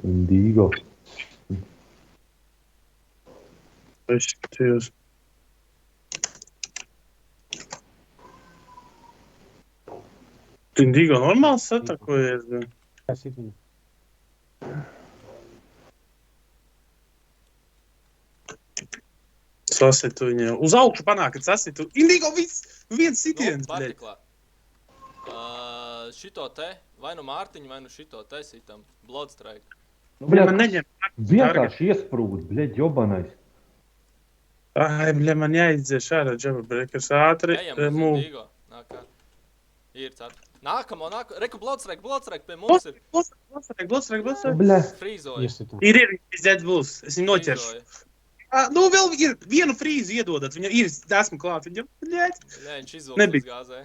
Indigo. Es skatījos. Tu Indigo normāli satakojies, gan? Sit viņu. Sasitu viņu. Uz augšu panāk, kad sasitu. Indigo viss! Viens sitiens, Nu, bļeļ. partiklā. Šito te, vai nu Mārtiņu, vai nu šito te sitam. Bloodstrike. Bļeļ, man neņem. Vienkārši iesprūd, bļeģ, jobanais. Ai, bļeļ, man jāizdzieš ārā, džaba breakers ātri. Ejam uz Mū. Indigo. Nākā. Ir cer. Nākamo. Reku Bloodstrike pie mums ir. Blostrek. Bļe. Frīzoja. Iesit. Ir, Z būs. Es viņu noķeršu. Frīzoja. Nu, vēl ir vienu frīzi iedodat. Viņa ir, esmu klāt. Viņa, bļeļ. Nē, viņš Nebija. izvilks uz gāzē.